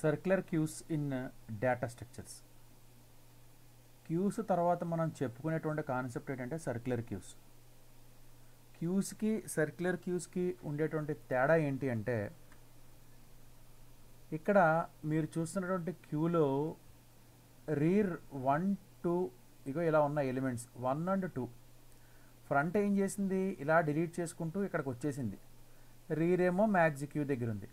Circular queues in data structures. Queues తర్వాత మనం చెప్పుకునేటువంటి కాన్సెప్ట్ ఏంటంటే సర్క్యులర్ క్యూస్. క్యూస్కి సర్క్యులర్ క్యూస్కి ఉండేటువంటి తేడా ఏంటి అంటే, ఇక్కడ మీరు చూస్తున్నటువంటి క్యూలో రీర్ 1 2 ఇగో ఇలా ఉన్న ఎలిమెంట్స్ 1 and 2 ఫ్రంట్ ఏం చేసింది, ఇలా డిలీట్ చేసుకుంటూ ఇక్కడికి వచ్చేసింది. రీర్ ఏమో మ్యాక్స్ క్యూ దగ్గర ఉంది.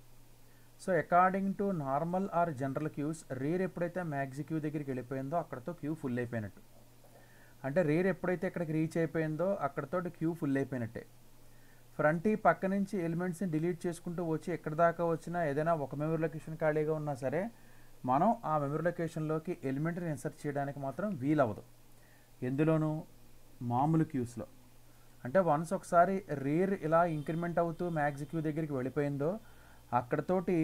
So according to normal or general queues, rear ఎప్పుడైతే మ్యాక్స్ క్యూ దగ్గరికి వెళ్ళిపోయిందో అక్కడతో క్యూ ఫుల్ అయిపోయినట్టు. అంటే రీర్ ఎప్పుడైతే ఇక్కడికి రీచ్ అయిపోయిందో అక్కడతో క్యూ ఫుల్ అయిపోయినట్టే. ఫ్రంట్ ఈ పక్క నుంచి ఎలిమెంట్స్ని డిలీట్ చేసుకుంటూ వచ్చి ఎక్కడి దాకా వచ్చినా ఏదైనా ఒక మెమరీ లొకేషన్ ఖాళీగా ఉన్నా సరే మనం ఆ మెమరీ లొకేషన్లోకి ఎలిమెంట్ని ఇన్సర్ట్ చేయడానికి మాత్రం వీలవ్వదు. ఎందులోనూ మామూలు క్యూస్లో. అంటే వన్స్ ఒకసారి రీర్ ఇలా ఇంక్రిమెంట్ అవుతూ మ్యాక్స్ క్యూ దగ్గరికి వెళ్ళిపోయిందో అక్కడతోటి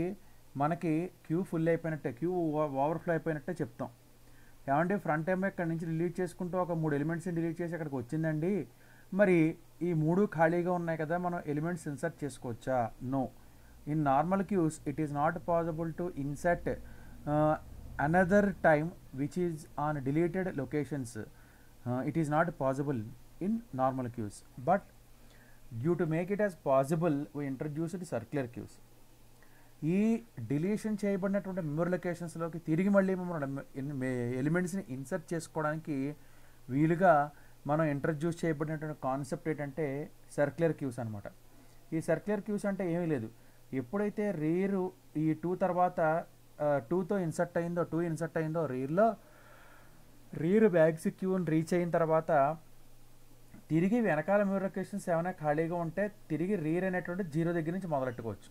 మనకి క్యూ ఫుల్ అయిపోయినట్టే, క్యూ ఓవర్ఫ్లో అయిపోయినట్టే చెప్తాం. ఏమంటే ఫ్రంట్ ఏమో ఇక్కడ నుంచి డిలీట్ చేసుకుంటూ ఒక 3 ఎలిమెంట్స్ని డిలీట్ చేసి అక్కడికి వచ్చిందండి, మరి ఈ 3 ఖాళీగా ఉన్నాయి కదా, మనం ఎలిమెంట్స్ ఇన్సర్ట్ చేసుకోవచ్చా? No. In normal queues it is not possible to insert another time which is on deleted locations. It is not possible in normal queues, but due to make it as possible we introduced circular queues. ఈ deletion చేయబడినటువంటి memory లొకేషన్స్లోకి తిరిగి మళ్ళీ మనం ఎలిమెంట్స్ని insert చేసుకోవడానికి వీలుగా మనం introduce చేయబడినటువంటి కాన్సెప్ట్ ఏంటంటే సర్క్యులర్ క్యూస్ అనమాట. ఈ సర్క్యులర్ క్యూస్ అంటే ఏమీ లేదు, ఎప్పుడైతే రీరు ఈ 2 తర్వాత 2తో ఇన్సర్ట్ అయిందో, 2 ఇన్సర్ట్ అయిందో రీర్లో, రీరు మ్యాక్స్ క్యూని రీచ్ అయిన తర్వాత తిరిగి వెనకాల మెమరీ లొకేషన్స్ ఏమైనా ఖాళీగా ఉంటే తిరిగి రీర్ అనేటువంటి 0 దగ్గర నుంచి మొదలెట్టుకోవచ్చు.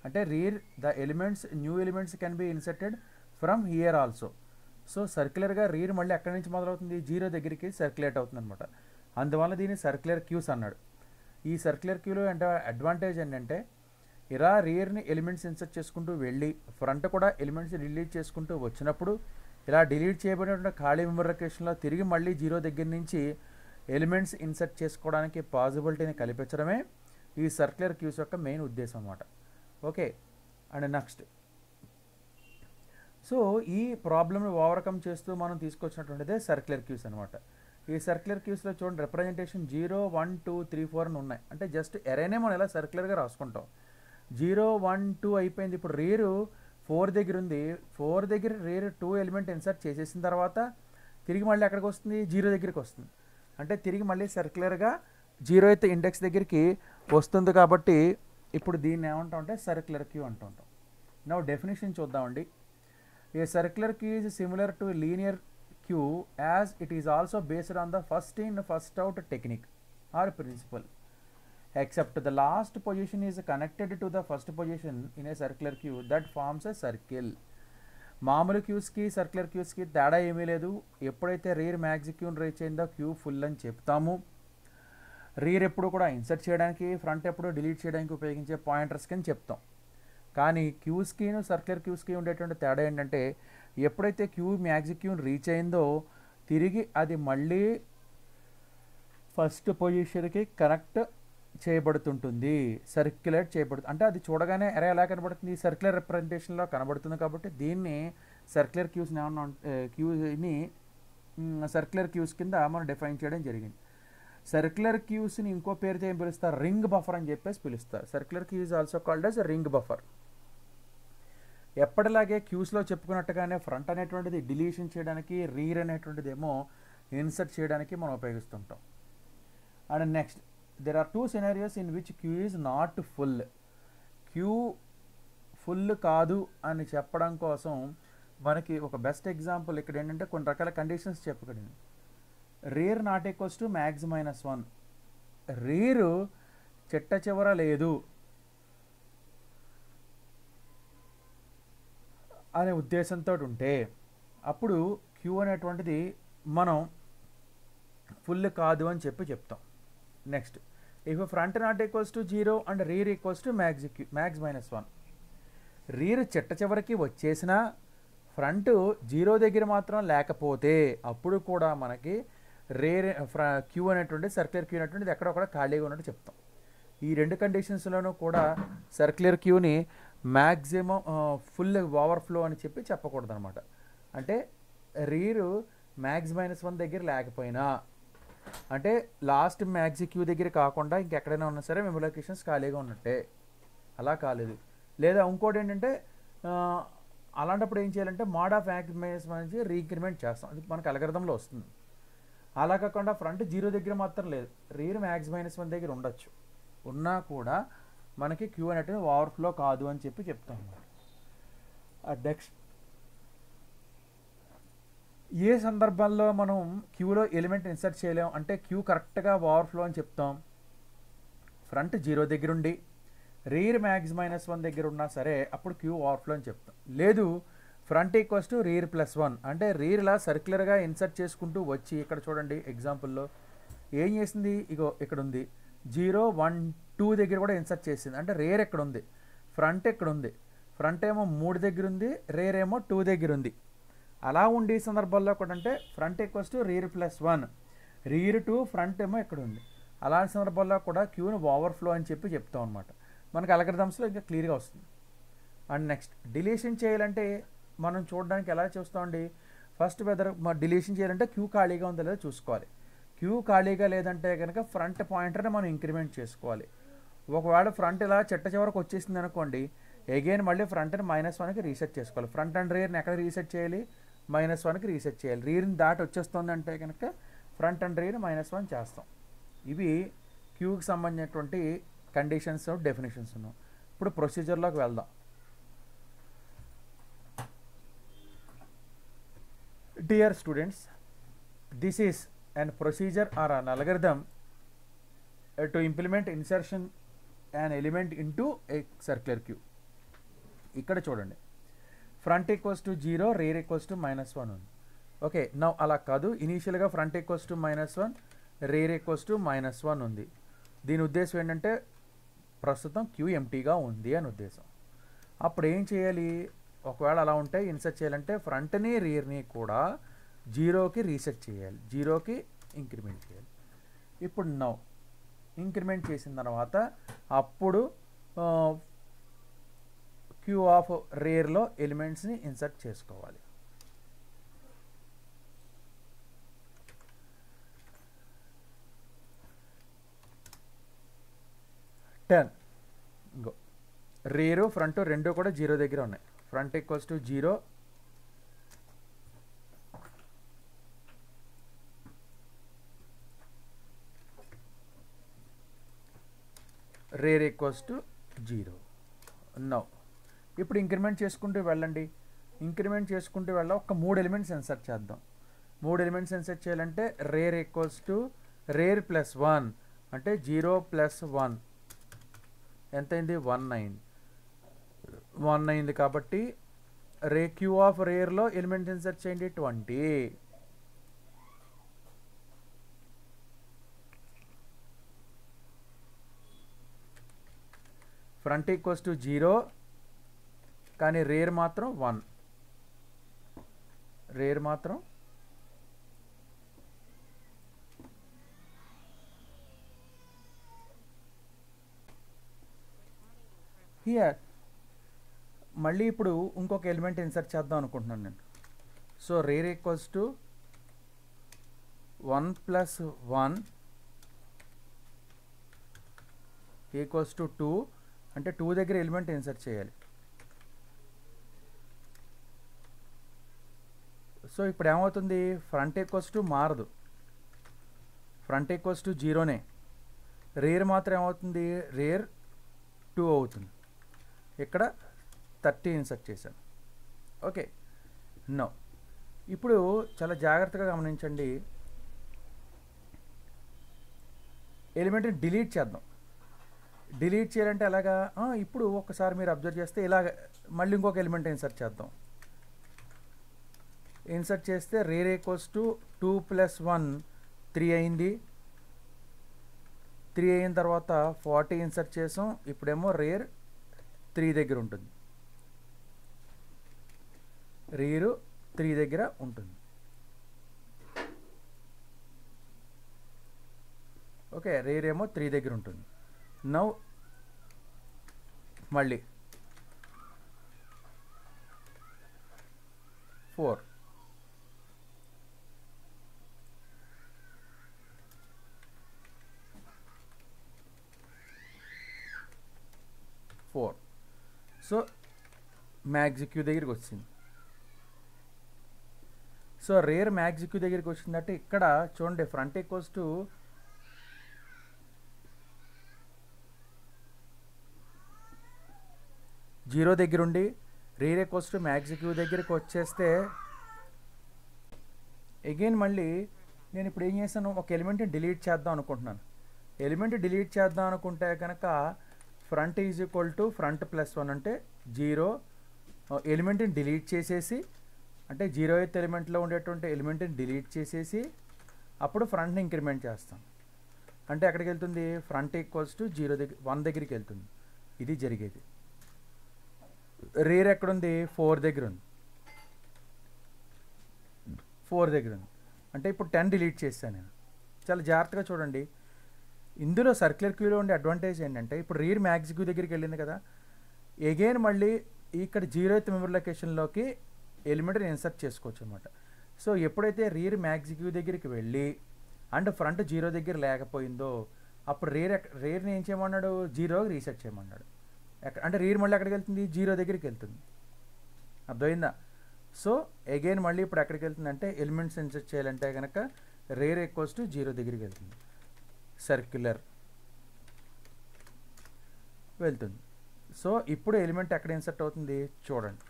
అంటే rear the elements new elements can be inserted from here also. So సర్క్యులర్గా రీర్ మళ్ళీ ఎక్కడి నుంచి మొదలవుతుంది, 0 దగ్గరికి సర్క్యులేట్ అవుతుంది అనమాట. అందువల్ల దీన్ని సర్క్యులర్ క్యూస్ అన్నాడు. ఈ సర్క్యులర్ క్యూలో అంటే అడ్వాంటేజ్ ఏంటంటే, ఇలా రీర్ని ఎలిమెంట్స్ ఇన్సర్ట్ చేసుకుంటూ వెళ్ళి ఫ్రంట్ కూడా ఎలిమెంట్స్ డిలీట్ చేసుకుంటూ వచ్చినప్పుడు ఇలా డిలీట్ చేయబడినటువంటి ఖాళీ మెమరీ లొకేషన్లో తిరిగి మళ్ళీ 0 దగ్గర నుంచి ఎలిమెంట్స్ ఇన్సర్ట్ చేసుకోవడానికి పాసిబిలిటీని కల్పించడమే ఈ సర్క్యులర్ క్యూస్ యొక్క మెయిన్ ఉద్దేశం అన్నమాట. ఓకే, అండ్ నెక్స్ట్, సో ఈ ప్రాబ్లమ్ని ఓవర్కమ్ చేస్తూ మనం తీసుకొచ్చినటువంటిదే సర్క్యులర్ క్యూస్ అనమాట. ఈ సర్క్యులర్ క్యూస్లో చూడండి, రిప్రజెంటేషన్ 0 1 2 3 4 అని ఉన్నాయి. అంటే జస్ట్ ఎరేనే మనం ఇలా సర్క్యులర్గా రాసుకుంటాం. 0 1 2 అయిపోయింది. ఇప్పుడు రీరు 4 దగ్గర ఉంది. 4 దగ్గర రీరు 2 ఎలిమెంట్ ఇన్సర్ట్ చేసేసిన తర్వాత తిరిగి మళ్ళీ ఎక్కడికి వస్తుంది, 0 దగ్గరికి వస్తుంది. అంటే తిరిగి మళ్ళీ సర్క్యులర్గా 0 అయితే ఇండెక్స్ దగ్గరికి వస్తుంది. కాబట్టి ఇప్పుడు దీన్ని ఏమంటాం అంటే సర్క్యులర్ క్యూ అంటుంటాం. నా డెఫినేషన్ చూద్దామండి. A circular queue is similar to linear queue as it is also based on the first in first out technique or principle, except the last position is connected to the first position in a circular queue that forms a circle. మామూలు క్యూస్కి circular క్యూస్కి తేడా ఏమీ లేదు. ఎప్పుడైతే rear max క్యూని reach అయిందో queue full అని చెప్తాము. Rear ఎప్పుడు కూడా ఇన్సర్ట్ చేయడానికి, ఫ్రంట్ ఎప్పుడు డిలీట్ చేయడానికి ఉపయోగించే పాయింటర్స్కి అని చెప్తాం. కానీ క్యూస్కి సర్క్యులర్ క్యూస్కి ఉండేటువంటి తేడా ఏంటంటే, ఎప్పుడైతే క్యూ మ్యాక్స్ క్యూని రీచ్ అయిందో తిరిగి అది మళ్ళీ ఫస్ట్ పొజిషన్కి కనెక్ట్ చేయబడుతుంటుంది, సర్క్యులేట్ చేయబడుతుంది. అంటే అది చూడగానే ఎరే ఎలా కనబడుతుంది, సర్క్యులర్ రిప్రజెంటేషన్లో కనబడుతుంది. కాబట్టి దీన్ని సర్క్యులర్ క్యూస్ని ఏమన్నా క్యూని సర్క్యులర్ క్యూస్ కింద మనం డిఫైన్ చేయడం జరిగింది. సర్క్యులర్ క్యూస్ని ఇంకో పేరుతో ఏం పిలుస్తారు, రింగ్ బఫర్ అని చెప్పేసి పిలుస్తారు. Circular queue is also called as ring buffer. ఎప్పటిలాగే క్యూస్లో చెప్పుకున్నట్టుగానే ఫ్రంట్ అనేటువంటిది డిలీషన్ చేయడానికి, రీర్ అనేటువంటిది ఏమో ఇన్సర్ట్ చేయడానికి మనం ఉపయోగిస్తుంటాం. And next, there are 2 scenarios in which queue is not full. Queue full కాదు అని చెప్పడం కోసం మనకి ఒక బెస్ట్ ఎగ్జాంపుల్ ఇక్కడ ఏంటంటే కొన్ని రకాల కండిషన్స్ చెప్పకండి. Rear not equals to max -1, రీరు చిట్ట చివర లేదు అనే ఉద్దేశంతో ఉంటే అప్పుడు క్యూ అనేటువంటిది మనం ఫుల్ కాదు అని చెప్తాం. Next, if front not equals to 0 and rear equals to max -1, rear చిట్ట చివరికి వచ్చేసినా ఫ్రంట్ 0 దగ్గర మాత్రం లేకపోతే అప్పుడు కూడా మనకి రీర్ క్యూ అనేటువంటి సర్క్యులర్ క్యూ అనేటువంటిది ఎక్కడొక్కడ ఖాళీగా ఉన్నట్టు చెప్తాం. ఈ 2 కండిషన్స్లోనూ కూడా సర్క్యులర్ క్యూని మ్యాక్సిమం ఫుల్ ఓవర్ఫ్లో అని చెప్పి చెప్పకూడదు అనమాట. అంటే రీరు మ్యాక్స్ -1 దగ్గర లేకపోయినా, అంటే లాస్ట్ మ్యాక్స్ క్యూ దగ్గర కాకుండా ఇంకెక్కడైనా ఉన్నా సరే మెమరీ లొకేషన్స్ ఖాళీగా ఉన్నట్టే. అలా కాలేదు. లేదా ఇంకోటి ఏంటంటే అలాంటప్పుడు ఏం చేయాలంటే మోడ్ ఆఫ్ మ్యాక్స్ -1 నుంచి రీఇంక్రిమెంట్ చేస్తాం. అది మనకు అల్గోరిథంలో వస్తుంది. అలా కాకుండా ఫ్రంట్ 0 దగ్గర మాత్రం లేదు, రీర్ మ్యాక్స్ -1 దగ్గర ఉండొచ్చు. ఉన్నా కూడా మనకి క్యూ అనేది ఓవర్ఫ్లో కాదు అని చెప్పి చెప్తాం అన్నమాట. నెక్స్ట్, ఏ సందర్భాల్లో మనం క్యూలో ఎలిమెంట్ ఇన్సర్ట్ చేయలేం అంటే క్యూ కరెక్ట్గా ఓవర్ఫ్లో అని చెప్తాం? ఫ్రంట్ 0 దగ్గర ఉండి రీర్ మ్యాక్స్ -1 దగ్గర ఉన్నా సరే అప్పుడు క్యూ ఓవర్ఫ్లో అని చెప్తాం. లేదు, ఫ్రంట్ ఈక్వల్స్ టు రీర్ +1 అంటే రీర్లా సర్క్యులర్గా ఇన్సర్ట్ చేసుకుంటూ వచ్చి ఇక్కడ చూడండి ఎగ్జాంపుల్లో ఏం చేసింది, ఇగో ఇక్కడ ఉంది 0 1 2 దగ్గర కూడా ఇన్సర్ట్ చేసింది. అంటే రేర్ ఎక్కడ ఉంది, ఫ్రంట్ ఎక్కడ ఉంది, ఫ్రంట్ ఏమో 3 దగ్గర ఉంది, రేర్ ఏమో 2 దగ్గర ఉంది. అలా ఉండే సందర్భాల్లో కూడా అంటే front equals to rear +1, rear to front ఏమో ఎక్కడ ఉంది. అలాంటి సందర్భాల్లో కూడా క్యూను ఓవర్ఫ్లో అని చెప్పి చెప్తాం అనమాట. మనకి అల్గోరిథమ్స్లో ఇంకా క్లియర్గా వస్తుంది. అండ్ నెక్స్ట్, డిలీషన్ చేయాలంటే మనం చూడడానికి ఎలా చూస్తామండి, ఫస్ట్ వెదర్ డిలీషన్ చేయాలంటే క్యూ ఖాళీగా ఉందో లేదో చూసుకోవాలి. క్యూ ఖాళీగా లేదంటే కనుక ఫ్రంట్ పాయింటర్ని మనం ఇంక్రిమెంట్ చేసుకోవాలి. ఒకవేళ ఫ్రంట్ ఇలా చెట్ట చివరకు వచ్చేసింది అనుకోండి, అగైన్ మళ్ళీ ఫ్రంట్ని -1కి రీసెట్ చేసుకోవాలి. ఫ్రంట్ అండ్ రీర్ని ఎక్కడ రీసెట్ చేయాలి, -1కి రీసెట్ చేయాలి. రీర్ని దాటి వచ్చేస్తుంది అంటే కనుక ఫ్రంట్ అండ్ రీర్ -1 చేస్తాం. ఇవి క్యూకి సంబంధించినటువంటి కండిషన్స్, డెఫినేషన్స్ ఉన్నాం. ఇప్పుడు ప్రొసీజర్లోకి వెళ్దాం. Dear students, this is an procedure or an algorithm to implement insertion an element into a circular queue. ఇక్కడ చూడండి, front equals to 0, rare equals to -1 ఉంది. ఓకే, నౌ అలా కాదు, ఇనీషియల్గా front equals to -1, rare equals to -1 ఉంది. దీని ఉద్దేశం ఏంటంటే ప్రస్తుతం క్యూ ఎంటీగా ఉంది అని ఉద్దేశం. అప్పుడు ఏం చేయాలి, ఒకవేళ అలా ఉంటే ఇన్సర్ట్ చేయాలంటే ఫ్రంట్ని రియర్ని కూడా 0కి రీసెట్ చేయాలి, 0కి ఇంక్రిమెంట్ చేయాలి. ఇప్పుడు నౌ ఇంక్రిమెంట్ చేసిన తర్వాత అప్పుడు క్యూ ఆఫ్ రేర్లో ఎలిమెంట్స్ని ఇన్సర్ట్ చేసుకోవాలి. ఇంకో రేరు ఫ్రంట్ రెండు కూడా 0 దగ్గర ఉన్నాయి. Front equals to 0, rare equals to 0. Now ఇప్పుడు ఇంక్రిమెంట్ చేసుకుంటూ వెళ్ళండి. ఇంక్రిమెంట్ చేసుకుంటూ ఒక 3 ఎలిమెంట్స్ ఇన్సర్ట్ చేద్దాం. 3 ఎలిమెంట్స్ ఇన్సర్ట్ చేయాలంటే రేర్ ఈక్వల్స్ టు రేర్ +1 అంటే 0 + 1 ఎంత అయింది, 1 అయింది. కాబట్టి క్యూ ఆఫ్ రేర్లో ఎలిమెంట్ ఇన్సర్ట్ చేయండి 20. ఫ్రంట్ ఈక్వల్స్ టు 0 కానీ రేర్ మాత్రం 1, రేర్ మాత్రం హియర్. మళ్ళీ ఇప్పుడు ఇంకొక ఎలిమెంట్ ఇన్సర్ట్ చేద్దాం అనుకుంటున్నాను నేను. So rare equals to 1 + 1 equals to 2 అంటే 2 దగ్గర ఎలిమెంట్ ఇన్సర్ట్ చేయాలి. సో ఇప్పుడు ఏమవుతుంది, ఫ్రంట్ ఈక్వల్స్ టు మారదు, ఫ్రంట్ ఈక్వల్స్ టు 0నే. రేర్ మాత్రం ఏమవుతుంది, రేర్ 2 అవుతుంది. ఇక్కడ 30 ఇన్సర్ట్ చేశాను. ఓకే, నో ఇప్పుడు చాలా జాగ్రత్తగా గమనించండి, ఎలిమెంట్ని డిలీట్ చేద్దాం. డిలీట్ చేయాలంటే ఎలాగా, ఇప్పుడు ఒకసారి మీరు అబ్జర్వ్ చేస్తే ఇలాగ మళ్ళీ ఇంకొక ఎలిమెంట్ ఇన్సర్ట్ చేద్దాం. ఇన్సర్ట్ చేస్తే రేర్ ఈక్వల్స్ టు 2 + 1 3 అయింది. 3 అయిన తర్వాత 40 ఇన్సర్ట్ చేసాం. ఇప్పుడేమో రేర్ 3 దగ్గర ఉంటుంది, రేరు 3 దగ్గర ఉంటుంది. ఓకే, రేర్ ఏమో 3 దగ్గర ఉంటుంది. నౌ మళ్ళీ 4. సో మ్యాక్స్ క్యూ దగ్గరికి వచ్చింది. సో రేర్ మ్యాక్స్ క్యూ దగ్గరికి వచ్చిందంటే ఇక్కడ చూడండి ఫ్రంట్ ఈక్వల్స్ టు జీరో దగ్గర ఉండి rear equals to max queue దగ్గరికి వచ్చేస్తే అగైన్ మళ్ళీ నేను ఇప్పుడు ఏం చేశాను, ఒక ఎలిమెంట్ని డిలీట్ చేద్దాం అనుకుంటున్నాను. ఎలిమెంట్ డిలీట్ చేద్దాం అనుకుంటే కనుక front is equal to front plus 1 అంటే 0 ఎలిమెంట్ని డిలీట్ చేసేసి, అంటే 0th ఎలిమెంట్లో ఉండేటువంటి ఎలిమెంట్ని డిలీట్ చేసేసి అప్పుడు ఫ్రంట్ని ఇంక్రిమెంట్ చేస్తాం. అంటే ఎక్కడికి వెళ్తుంది, ఫ్రంట్ ఈక్వల్స్ టు 0 దగ్గర 1 దగ్గరికి వెళ్తుంది. ఇది జరిగేది. రేర్ ఎక్కడుంది, 4 దగ్గర ఉంది. 4 దగ్గర ఉంది అంటే ఇప్పుడు 10 డిలీట్ చేశాను నేను. చాలా జాగ్రత్తగా చూడండి. ఇందులో సర్క్యులర్ క్యూలో ఉండే అడ్వాంటేజ్ ఏంటంటే ఇప్పుడు రీర్ మ్యాక్స్ క్యూ దగ్గరికి వెళ్ళింది కదా, ఎగైన్ మళ్ళీ ఇక్కడ 0th మెమరీ లొకేషన్లోకి ఎలిమెంట్ని ఇన్సర్ట్ చేసుకోవచ్చు అనమాట. సో ఎప్పుడైతే రీర్ మ్యాక్స్ క్యూ దగ్గరికి వెళ్ళి అండ్ ఫ్రంట్ 0 దగ్గర లేకపోయిందో అప్పుడు రేర్ని ఏం చేయమన్నాడు, 0కి రీసెట్ చేయమన్నాడు. అంటే రీర్ మళ్ళీ ఎక్కడికి వెళ్తుంది, 0 దగ్గరికి వెళ్తుంది. అర్థమైందా? సో అగైన్ మళ్ళీ ఇప్పుడు ఎక్కడికి వెళ్తుందంటే ఎలిమెంట్స్ ఇన్సర్ట్ చేయాలంటే కనుక రేర్ ఈక్వల్స్ టు 0 దగ్గరికి వెళ్తుంది. సర్క్యులర్ వెళ్తుంది. సో ఇప్పుడు ఎలిమెంట్ ఎక్కడ ఇన్సర్ట్ అవుతుంది చూడండి,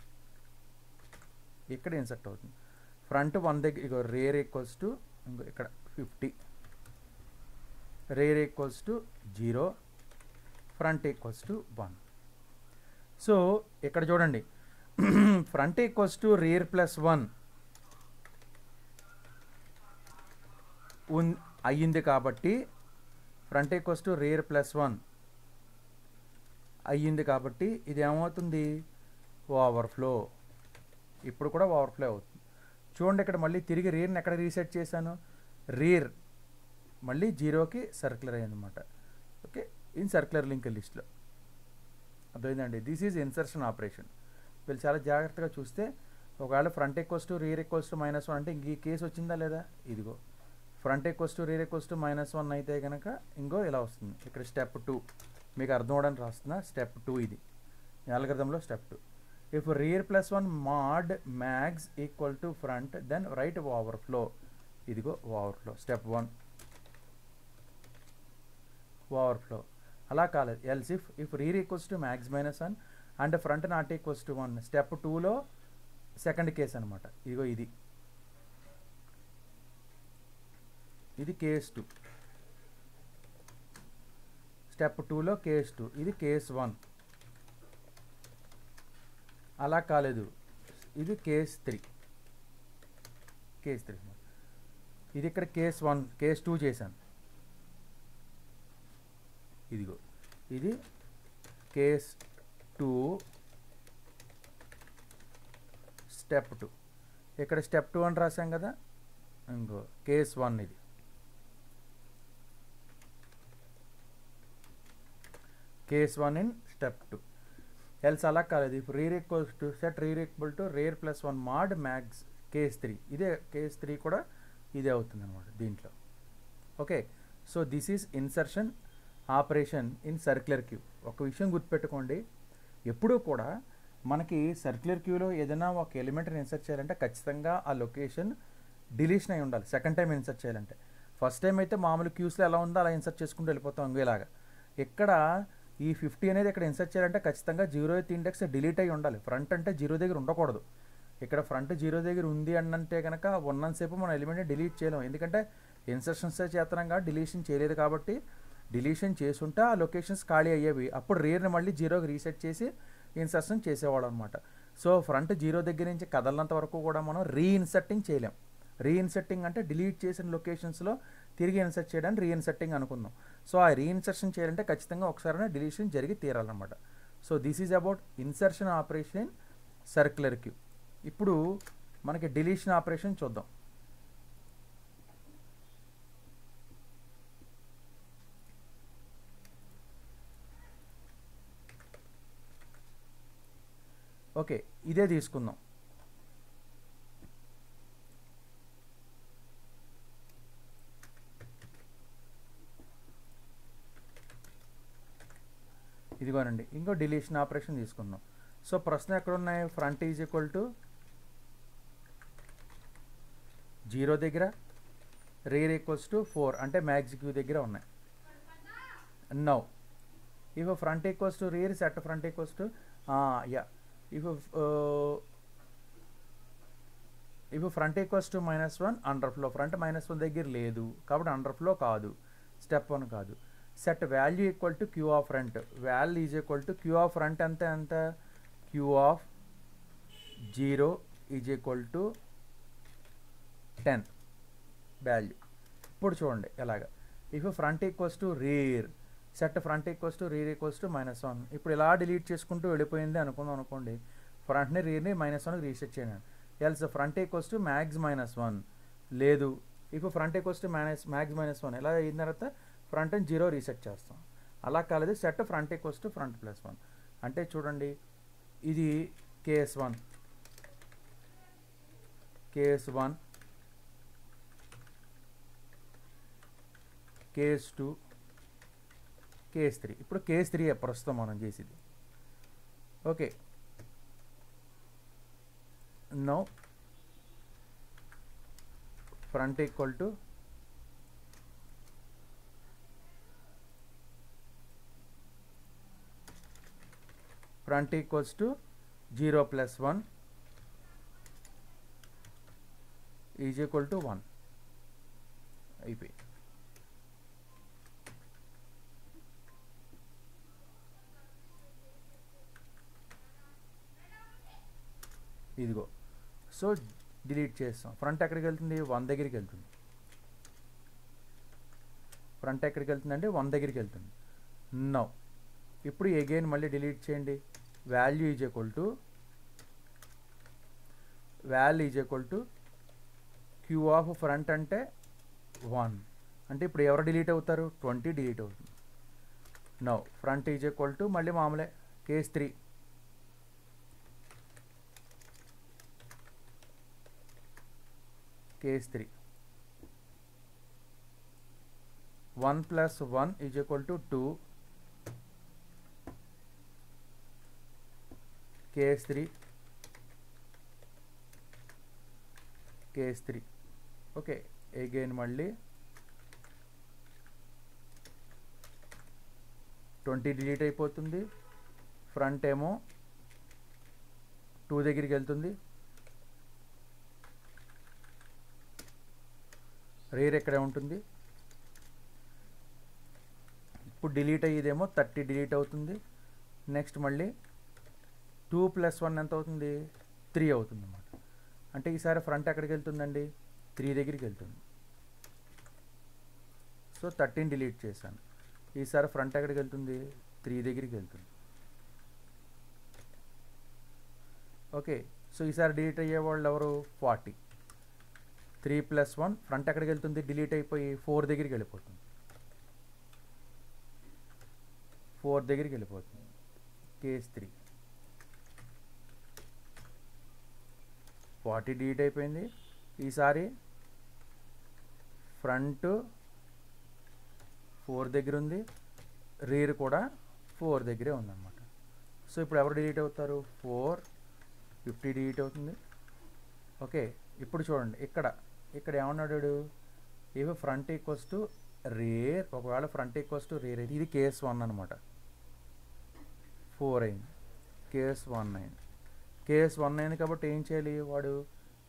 ఇక్కడ ఇన్సర్ట్ అవుతుంది. ఫ్రంట్ 1 దగ్గర ఇగో రేర్ ఈక్వల్స్ టు ఇంకో ఇక్కడ 50, rare equals to 0, front equals to 1. So ఇక్కడ చూడండి front equals to rear plus 1 అయ్యింది కాబట్టి front equals to rear plus 1 అయ్యింది కాబట్టి ఇది ఏమవుతుంది, ఓవర్ఫ్లో. ఇప్పుడు కూడా ఓవర్ఫ్లో అవుతుంది. చూడండి ఇక్కడ మళ్ళీ తిరిగి రేర్ని ఎక్కడ రీసెట్ చేశాను, రేర్ మళ్ళీ 0కి సర్క్యులర్ అయ్యిందన్నమాట. ఓకే, ఇన్ సర్క్యులర్ లింక్ లిస్ట్లో అర్థమైందండి. This is insertion operation. వీళ్ళు చాలా జాగ్రత్తగా చూస్తే ఒకవేళ front equals to rear equals to -1 అంటే ఇంక ఈ కేసు వచ్చిందా లేదా, ఇదిగో front equals to rear equals to -1 అయితే కనుక ఇంకో ఇలా వస్తుంది. ఇక్కడ స్టెప్ 2 మీకు అర్థం అవడానికి రాస్తున్నా. స్టెప్ 2 ఇది అల్గోరిథంలో step 2. If rear plus 1 mod max equal to front then write overflow. ఇదిగో ఓవర్ఫ్లో స్టెప్ 1 ఓవర్ఫ్లో. అలా కాలేదు, else if rear equals to max -1 and front not equals to 1. Step 2లో సెకండ్ కేస్ అనమాట. ఇదిగో ఇది కేస్ 2. స్టెప్ 2లో case 2, ఇది case 1. అలా కాలేదు, ఇది కేస్ 3. ఇది ఇక్కడ కేస్ 1 కేస్ 2 చేశాను. ఇదిగో ఇది కేస్ 2 స్టెప్ 2. ఇక్కడ స్టెప్ 2 అని రాసాం కదా, ఇంకో కేస్ 1 ఇది. Case 1 in step 2. ఎల్స్ అలా కాలేదు, if rear equals to set rear equal to rear plus 1 mod max case 3. ఇదే కేస్ 3 కూడా ఇదే అవుతుంది అనమాట దీంట్లో. Okay, so this is insertion operation in circular queue. ఒక విషయం గుర్తుపెట్టుకోండి, ఎప్పుడూ కూడా మనకి సర్క్యులర్ క్యూలో ఏదైనా ఒక ఎలిమెంట్ని ఇన్సర్ట్ చేయాలంటే ఖచ్చితంగా ఆ లొకేషన్ డిలీషన్ అయి ఉండాలి. సెకండ్ టైం ఇన్సర్ట్ చేయాలంటే, ఫస్ట్ టైం అయితే మామూలు క్యూస్లో ఎలా ఉందో అలా ఇన్సర్ట్ చేసుకుంటూ వెళ్ళిపోతాం ఇంకేలాగా. ఇక్కడ ఈ 50 అనేది ఇక్కడ ఇన్సర్ట్ చేయాలంటే ఖచ్చితంగా 0th ఇండెక్స్ డిలీట్ అయి ఉండాలి. ఫ్రంట్ అంటే 0 దగ్గర ఉండకూడదు. ఇక్కడ ఫ్రంట్ 0 దగ్గర ఉంది అంటే కనుక ఉన్నంతసేపు మనం ఎలిమెంట్ని డిలీట్ చేయలేం. ఎందుకంటే ఇన్సర్షన్స్ చేతనంగా డిలీషన్ చేయలేదు కాబట్టి, డిలీషన్ చేసుంటే ఆ లొకేషన్స్ ఖాళీ అయ్యేవి. అప్పుడు రేర్ని మళ్ళీ 0కి రీసెట్ చేసి ఇన్సర్షన్ చేసేవాడు అనమాట. సో ఫ్రంట్ 0 దగ్గర నుంచి కదలనంత వరకు కూడా మనం రీఇన్సర్టింగ్ చేయలేం. రీఇన్సర్టింగ్ అంటే డిలీట్ చేసిన లొకేషన్స్లో తిరిగి ఇన్సర్ట్ చేయడానికి రీఇన్సర్టింగ్ అనుకుందాం. సో ఆ రీఇన్సర్షన్ చేయాలంటే ఖచ్చితంగా ఒకసారి డిలీషన్ జరిగి తీరాలన్నమాట. So this is about insertion operation in circular queue. ఇప్పుడు మనకి డిలీషన్ ఆపరేషన్ చూద్దాం. ఓకే, ఇదే తీసుకుందాం. ఇదిగోనండి ఇంకో డిలీషన్ ఆపరేషన్ తీసుకుందాం. సో ప్రశ్న ఎక్కడ ఉన్నాయి, ఫ్రంట్ ఈజ్ ఈక్వల్ టు 0 దగ్గర, రేర్ ఈక్వల్స్ టు 4 అంటే మ్యాక్స్ క్యూ దగ్గర ఉన్నాయి. Now if front equals to rear, set front equals to if front equals to -1 under flow, front -1 దగ్గర లేదు కాబట్టి అండర్ ఫ్లో కాదు, స్టెప్ 1 కాదు. Set value equal to queue of front, value is equal to queue of front అంతే ఎంత, queue of 0 is equal to 10 value. ఇప్పుడు చూడండి ఎలాగా, if front equals to rear, set front equals to rear equals to -1. ఇప్పుడు ఇలా delete చేసుకుంటూ వెళ్ళిపోయింది అనుకుందాం అనుకోండి, ఫ్రంట్ని రీర్ని -1కి రీసెట్ చేయండి. Else front equals to max -1 లేదు, if front equals to max -1 ఇలా అయిన తర్వాత ఫ్రంట్ 0 రీసెట్ చేస్తాం. అలా కాలేదు, set front equals to front +1 అంటే చూడండి ఇది కేస్ 1, కేస్ 1, కేస్ 2, కేస్ 3. ఇప్పుడు కేస్ 3 ప్రస్తుతం మనం చేసేది. Okay, no front equal to front equals to 0 + 1 is equal to 1 అయిపోయి. ఇదిగో సో డిలీట్ చేస్తాం. ఫ్రంట్ ఎక్కడికి వెళ్తుంది, 1 దగ్గరికి వెళ్తుంది. ఫ్రంట్ ఎక్కడికి వెళ్తుంది అంటే 1 దగ్గరికి వెళ్తుంది. నో ఇప్పుడు అగైన్ మళ్ళీ డిలీట్ చేయండి. Value is equal to queue of front అంటే 1 అంటే ఇప్పుడు ఎవరు డిలీట్ అవుతారు, 20 డిలీట్ అవుతుంది. No front is equal to మళ్ళీ మామూలే case 3, case 3 1 + 1 is equal to 2, case 3, case 3. Okay again మళ్ళీ 20 డిలీట్ అయిపోతుంది. ఫ్రంట్ ఏమో 2 దగ్గరికి వెళ్తుంది. రేర్ ఎక్కడే ఉంటుంది. ఇప్పుడు డిలీట్ అయ్యేదేమో 30 డిలీట్ అవుతుంది. నెక్స్ట్ మళ్ళీ 2 + 1 ఎంత అవుతుంది, 3 అవుతుంది అన్నమాట. అంటే ఈసారి ఫ్రంట్ ఎక్కడికి వెళ్తుందండి, 3 దగ్గరికి వెళ్తుంది. సో 13 డిలీట్ చేశాను. ఈసారి ఫ్రంట్ ఎక్కడికి వెళ్తుంది, 3 దగ్గరికి వెళ్తుంది. ఓకే సో ఈసారి డిలీట్ అయ్యే వాళ్ళు ఎవరు, 40. 3 + 1 ఫ్రంట్ ఎక్కడికి వెళ్తుంది, డిలీట్ అయిపోయి 4 దగ్గరికి వెళ్ళిపోతుంది. 4 దగ్గరికి వెళ్ళిపోతుంది. కేస్ 3 40 డిలీట్ అయిపోయింది. ఈసారి ఫ్రంట్ 4 దగ్గర ఉంది, రీర్ కూడా 4 దగ్గరే ఉందన్నమాట. సో ఇప్పుడు ఎవరు డిలీట్ అవుతారు, 4, 50 డిలీట్ అవుతుంది. ఓకే ఇప్పుడు చూడండి ఇక్కడ ఏమన్నాడు, if front equals to rare, ఒకవేళ ఫ్రంట్ ఈక్వల్స్ టు రేర్ అయితే ఇది కేస్ 1 అనమాట. 4 అయింది, కేస్ 1 అయింది. కేస్ 1 అయింది కాబట్టి ఏం చేయాలి, వాడు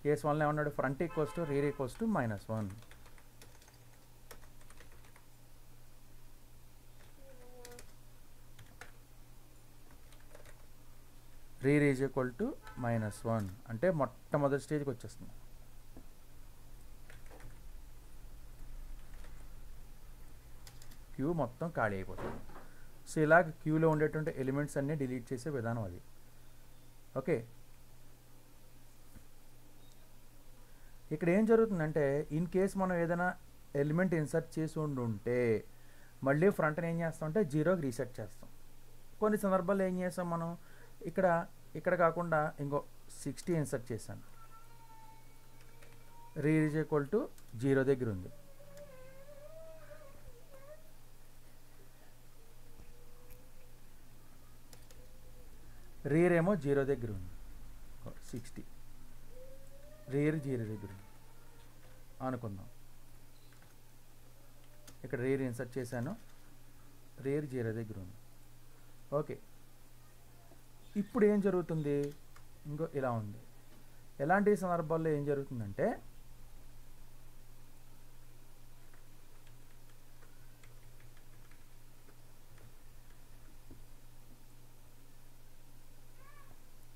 కేస్ 1లో ఏమన్నాడు, front equals to rear equals to -1. Rear is equal to -1 అంటే మొట్టమొదటి స్టేజ్కి వచ్చేస్తుంది. క్యూ మొత్తం ఖాళీ అయిపోతుంది. సో ఇలాగ క్యూలో ఉండేటువంటి ఎలిమెంట్స్ అన్నీ డిలీట్ చేసే విధానం అది. ఓకే ఇక్కడ ఏం జరుగుతుందంటే, ఇన్ కేస్ మనం ఏదైనా ఎలిమెంట్ ఇన్సర్ట్ చేసి ఉంటే మళ్ళీ ఫ్రంట్ని ఏం చేస్తామంటే 0కి రీసెట్ చేస్తాం. కొన్ని సందర్భాల్లో ఏం చేస్తాం మనం, ఇక్కడ కాకుండా ఇంకో 60 ఇన్సర్ట్ చేశాను, రీర్ ఈజ్ ఈక్వల్ టు 0 దగ్గర ఉంది. రీర్ ఏమో 0 దగ్గర ఉంది 60, రీర్ 0 దగ్గర ఉంది అనుకుందాం. ఇక్కడ రీర్ ఇన్సర్ట్ చేశాను, రీర్ 0 దగ్గర ఉంది. ఓకే, ఇప్పుడు ఏం జరుగుతుంది, ఇంకో ఇలా ఉంది. ఎలాంటి సందర్భాల్లో ఏం జరుగుతుందంటే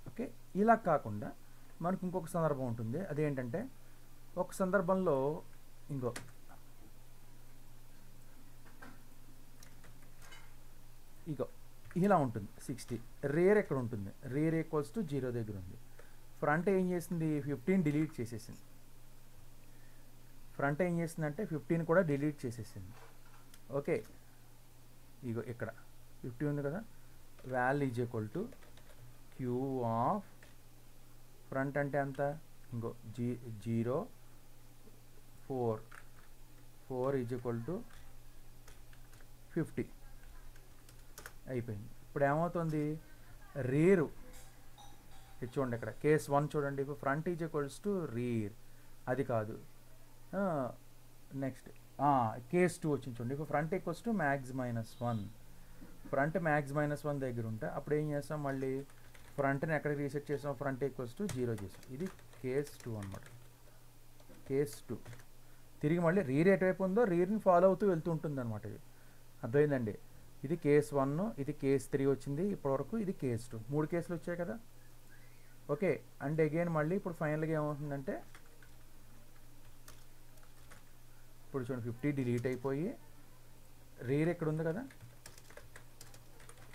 ఓకే, ఇలా కాకుండా మనకు ఇంకొక సందర్భం ఉంటుంది. అదేంటంటే ఒక సందర్భంలో ఇంకో ఇగో ఇలా ఉంటుంది 60, రేర్ ఎక్కడ ఉంటుంది, రేర్ ఈక్వల్స్ టు 0 దగ్గర ఉంది. ఫ్రంట్ ఏం చేసింది, 15 డిలీట్ చేసేసింది. ఫ్రంట్ ఏం చేసిందంటే 15 కూడా డిలీట్ చేసేసింది. ఓకే, ఇగో ఇక్కడ 50 ఉంది కదా, val is equal to queue of front అంటే అంత ఇంకో 0 4 4 ఈజ్ ఈక్వల్ టు 50 అయిపోయింది. ఇప్పుడు ఏమవుతుంది, రీరు ఇది చూడండి, ఇక్కడ కేస్ 1 చూడండి, ఇప్పుడు front is equals to rear, అది కాదు. నెక్స్ట్ కేస్ 2 వచ్చింది చూడండి, ఇప్పుడు front equals to max minus 1. Front max minus 1 దగ్గర ఉంటే అప్పుడు ఏం చేస్తాం, మళ్ళీ ఫ్రంట్ని ఎక్కడికి రీసెట్ చేసాం, ఫ్రంట్ ఈక్వల్స్ టు 0 చేసాం. ఇది కేస్ 2 అనమాట. కేస్ 2 తిరిగి మళ్ళీ రీర్ ఎటువైపు ఉందో రీర్ని ఫాలో అవుతూ వెళ్తూ ఉంటుంది అనమాట. ఇది అర్థమైందండి. ఇది కేస్ 1, ఇది కేస్ 3 వచ్చింది ఇప్పటివరకు, ఇది కేస్ 2, 3 కేసులు వచ్చాయి కదా. ఓకే, అండ్ అగైన్ మళ్ళీ ఇప్పుడు ఫైనల్గా ఏమవుతుందంటే ఇప్పుడు చూడండి 50 డిలీట్ అయిపోయి రీర్ ఎక్కడ ఉంది కదా,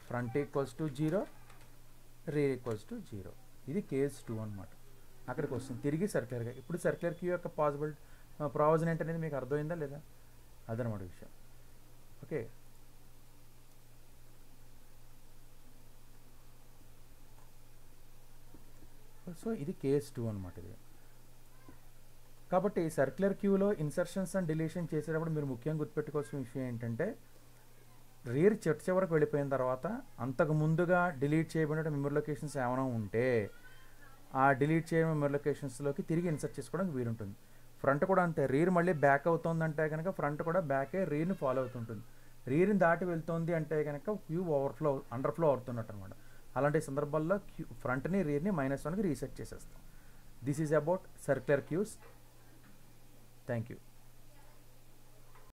front equals to 0, rear equals to 0. ఇది కేస్ 2 అనమాట. అక్కడికి వస్తుంది తిరిగి సర్క్యులర్గా. ఇప్పుడు సర్క్యులర్ క్యూ యొక్క ప్రావిజన్ ఏంటనేది మీకు అర్థమైందా లేదా, అదనమాట విషయం. ఓకే, సో ఇది కేస్ 2 అనమాట. ఇది కాబట్టి సర్క్యులర్ క్యూలో ఇన్సర్షన్స్ అండ్ డిలీషన్ చేసేటప్పుడు మీరు ముఖ్యంగా గుర్తుపెట్టుకోవాల్సిన విషయం ఏంటంటే, రీర్ చివరకు వెళ్ళిపోయిన తర్వాత అంతకు ముందుగా డిలీట్ చేయబడిన మెమరీ లొకేషన్స్ ఏమైనా ఉంటే ఆ డిలీట్ చేయడం మెమరీ లొకేషన్స్లోకి తిరిగి ఇన్సర్ట్ చేసుకోవడానికి వీలుంటుంది. ఫ్రంట్ కూడా అంతే, రీర్ మళ్ళీ బ్యాక్ అవుతుందంటే కనుక ఫ్రంట్ కూడా బ్యాకే రీర్ని ఫాలో అవుతుంటుంది. రీర్ని దాటి వెళ్తుంది అంటే కనుక క్యూ అండర్ఫ్లో అవుతున్నట్టు అనమాట. అలాంటి సందర్భాల్లో ఫ్రంట్ని రీర్ని -1కి రీసెట్ చేసేస్తాం. This is about circular queues. Thank you.